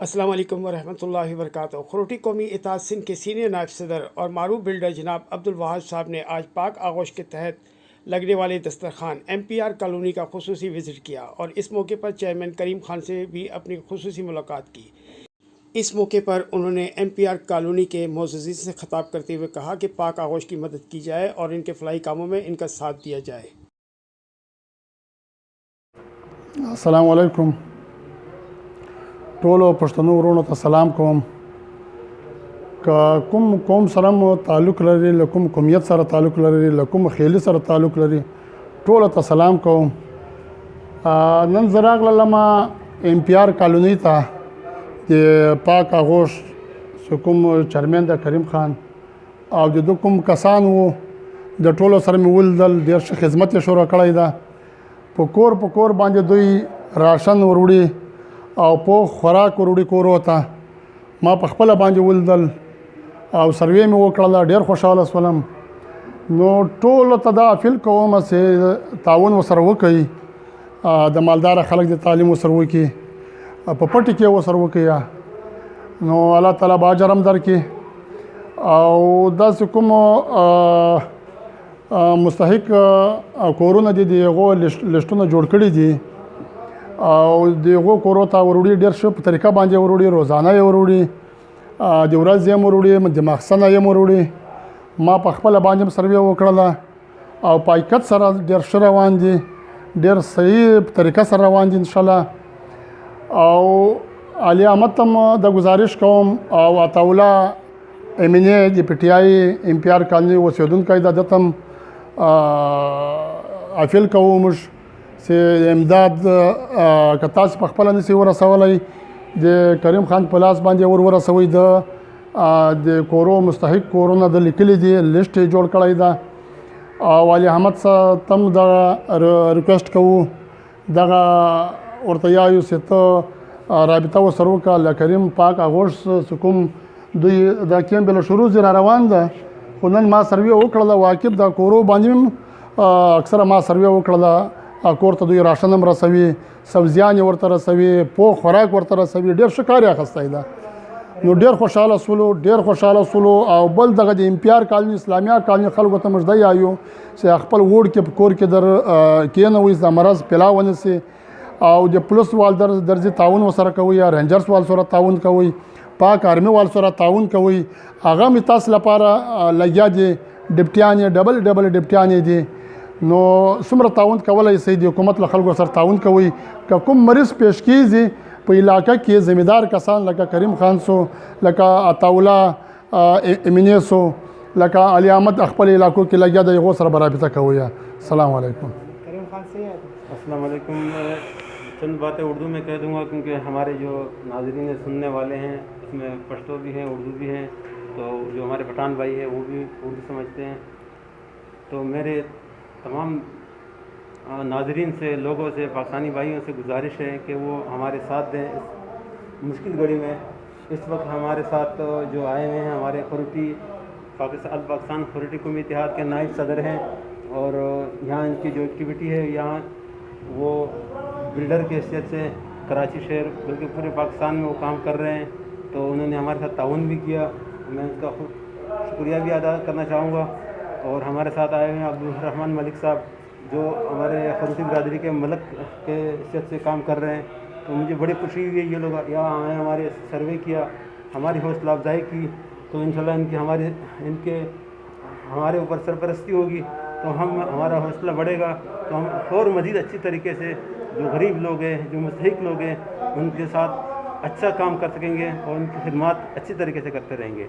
अस्सलाम वालेकुम वरहमतुल्लाहि वबरकातुहू। खरोटी कौमी اتحاد सिंध के सीनियर नायब सदर और معروف بلڈر जनाब अब्दुलवहाब साहब ने आज पाक आगोश के तहत लगने वाले दस्तरखवान MPR कॉलोनी का खुसूसी विज़िट किया और इस मौके पर चेयरमैन करीम खान से भी अपनी खुसूसी मुलाकात की। इस मौके पर उन्होंने MPR कॉलोनी के मोअज़्ज़िज़ीन से खिताब करते हुए कहा कि पाक आगोश की मदद की जाए और इनके फलाही कामों में इनका साथ दिया जाए। अस्सलाम वालेकुम। टोलो पश्तनू वरोणो ته سلام کوم که کوم قوم سره مو تعلق لري لکم قومیت سره تعلق لري لکم خیلی سره تعلق لري ټولو ته سلام کوم. نن زه راغلم MPR کالوني ته د پاک آغوش کوم چیرمن د کریم خان او د کوم کسان وو د ټولو سره مې ولیدل. ډېر ښه خدمت یې شروع کړی ده. په کور باندې دوی راشن وروړي او په خوراک وروړي کورو ته ما په خپله باندې ولیدل او سروې مې وکړله. ډېر خوشحاله شولم. نو ټولو ته دا اپیل کوم چې تعاون ورسره وکړي. د مالداره خلک د تعلیم ورسره وکړي، په پټي کې ورسره وکړي. نو الله تعالی به اجر هم درکړي. او داسې کوم مستحق کورونه دي د هغو لیسټونه جوړ کړي دي او د هغو کورو ته وروړي. ډېر ښه په طریقه باندې وروړي، روزانه یې وروړي، د ورځې یې وروړي، د ماخستنه یې وروړي. ما په خپله باندې هم سروې وکړله او په حقیقت سره ډېر ښه روان دي، ډېر صحیح په طریقه سره روان دي انشاءالله. او عالی احمد ته هم د ګزارش کوم او عطاالله امینې د PTI MPR کالوني اوسېدونکی ده، ده ته هم اپیل کوو موږ چې امداد که تاسو په خپله نشئ ورسولی د کریم خان په لاس باندې ورسوئ. د کورو مستحق کورونه د لیکلي دي، لیسټ یې جوړ کړی ده. او علي احمد ته هم دغه ریکویسټ کوو، دغه ورته یایو چې ته رابطه ورسره وکړه له کریم پاک آغوش چې کوم دوی دا کیمپ له شروع ځای را روان ده. خو نن ما سروې وکړله، واقف د کورو باندې اکثره ما سروې وکړله. کور ته دوی راشن هم رسوي، سبزیان یې ورته رسوي، پوخ خوراک ورته رسوي. ډېر ښه کار یې اخیستی ده. نو ډېر خوشحاله شولو. او بل دغه د MPR کالوني اسلامیه کالوني خلکو ته موږ دا یایو چې خپل ووړ کې په کور کې کېنوئ، د مرض پلا ونیسي. او د پولیس وال درځي تعاون ورسره کوئ، یا رینجرز وال سره تعاون کوئ، پاک آرمي وال سره تعاون کوئ. هغه مې تاسو لپاره لګیا دي، ډپټیان یې ډبل ډپټیان یې دي. نو څومره تعاون کولی شئ د حکومت له خلکو سره تعاون کوئ. که کوم مریض پیش کیږي په علاقه کې ذمہدار کسان لکه کریم خان سو، لکه عطاالله امینې سو، لکه علي احمد خپل علاقو کې لګیا د هغو سره به رابطه کوئ. السلام علیکم. करीम खान से अस्सलाम वालेकुम। चंद बातें उर्दू में कह दूंगा क्योंकि हमारे जो नाज़रीन सुनने वाले हैं उसमें पश्तो भी हैं, उर्दू भी हैं, तो जो हमारे पठान भाई हैं वो भी उर्दू समझते हैं. तो मेरे तमाम नाज़रीन से, लोगों से, पाकिस्तानी भाइयों से गुजारिश है कि वो हमारे साथ दें इस मुश्किल घड़ी में. इस वक्त हमारे साथ जो आए हुए हैं हमारे खरोटी पाकिस्तान खरोटी कौमी اتحاد के नायब सदर हैं. और यहाँ इनकी जो एक्टिविटी है, यहाँ वो बिल्डर के हैसियत से कराची शहर बल्कि पूरे पाकिस्तान में वो काम कर रहे हैं. तो उन्होंने हमारे साथ ताउन भी किया, मैं उसका शुक्रिया भी अदा करना चाहूँगा. और हमारे साथ आए हुए हैं अब्दुलरहमान मलिक साहब जो हमारे खरोटी बिरादरी के मलक के हैसियत से काम कर रहे हैं. तो मुझे बड़ी खुशी हुई ये लोग यहाँ आए, हमारे सर्वे किया, हमारी हौसला अफजाई की. तो इंशाल्लाह इनके हमारे ऊपर सरपरस्ती होगी तो हमारा हौसला बढ़ेगा. तो हम और मज़ीद अच्छी तरीके से जो गरीब लोग हैं, जो मुस्तहिक लोग हैं, उनके साथ अच्छा काम कर सकेंगे और उनकी खिदमत अच्छी तरीके से करते रहेंगे.